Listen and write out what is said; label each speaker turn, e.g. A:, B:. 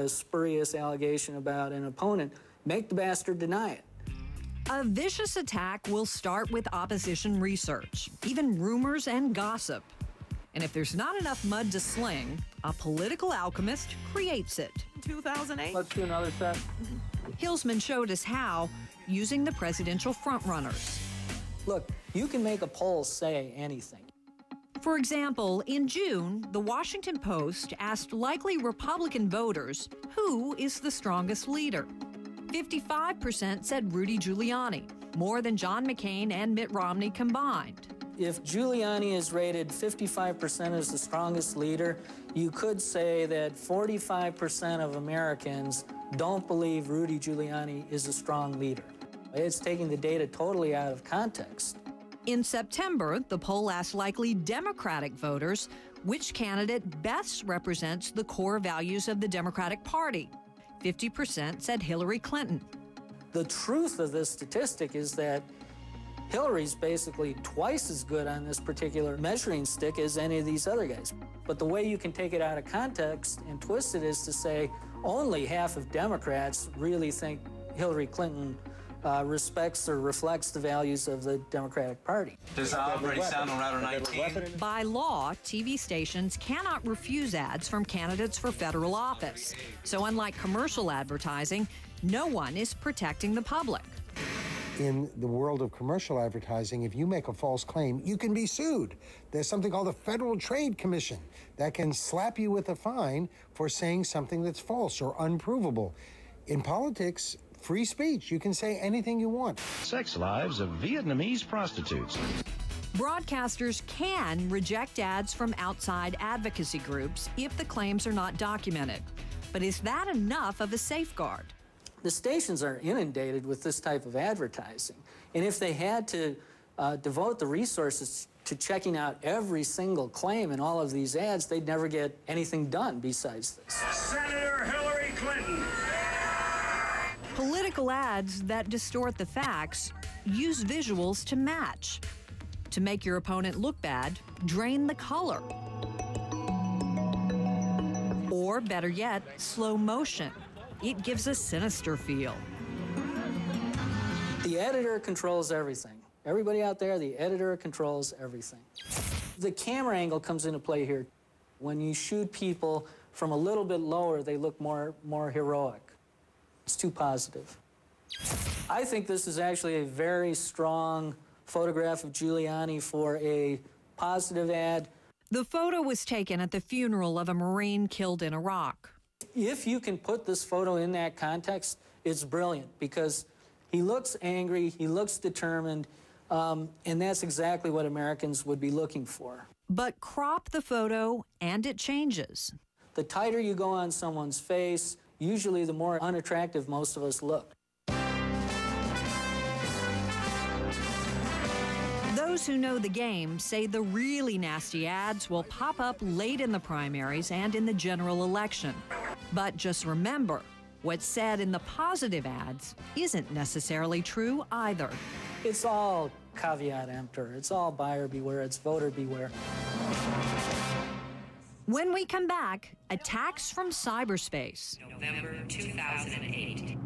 A: a spurious allegation about an opponent, make the bastard deny it.
B: A vicious attack will start with opposition research, even rumors and gossip. And if there's not enough mud to sling, a political alchemist creates it.
C: 2008.
A: Let's do another set.
B: Hillsman showed us how, using the presidential frontrunners.
A: Look, you can make a poll say anything.
B: For example, in June, the Washington Post asked likely Republican voters who is the strongest leader. 55% said Rudy Giuliani, more than John McCain and Mitt Romney combined.
A: If Giuliani is rated 55% as the strongest leader, you could say that 45% of Americans don't believe Rudy Giuliani is a strong leader. It's taking the data totally out of context.
B: In September, the poll asked likely Democratic voters which candidate best represents the core values of the Democratic Party. 50% said Hillary Clinton.
A: The truth of this statistic is that Hillary's basically twice as good on this particular measuring stick as any of these other guys. But the way you can take it out of context and twist it is to say only half of Democrats really think Hillary Clinton respects or reflects the values of the Democratic Party.
D: Does already sound on Router 19?
B: By law, TV stations cannot refuse ads from candidates for federal office. So unlike commercial advertising, no one is protecting the public.
E: In the world of commercial advertising, if you make a false claim, you can be sued. There's something called the Federal Trade Commission that can slap you with a fine for saying something that's false or unprovable. In politics, free speech, you can say anything you want.
F: Sex lives of Vietnamese prostitutes.
B: Broadcasters can reject ads from outside advocacy groups if the claims are not documented. But is that enough of a safeguard?
A: The stations are inundated with this type of advertising. And if they had to devote the resources to checking out every single claim in all of these ads, they'd never get anything done besides this.
G: Senator Hillary Clinton.
B: Political ads that distort the facts use visuals to match. To make your opponent look bad, drain the color. Or better yet, slow motion. It gives a sinister feel.
A: The editor controls everything. Everybody out there, the editor controls everything. The camera angle comes into play here. When you shoot people from a little bit lower, they look more heroic. It's too positive. I think this is actually a very strong photograph of Giuliani for a positive ad.
B: The photo was taken at the funeral of a Marine killed in Iraq.
A: If you can put this photo in that context, it's brilliant because he looks angry, he looks determined, and that's exactly what Americans would be looking for.
B: But crop the photo and it changes.
A: The tighter you go on someone's face, usually the more unattractive most of us look.
B: Those who know the game say the really nasty ads will pop up late in the primaries and in the general election. But just remember, what's said in the positive ads isn't necessarily true either.
A: It's all caveat emptor. It's all buyer beware. It's voter beware.
B: When we come back, attacks from cyberspace.
H: November 2008.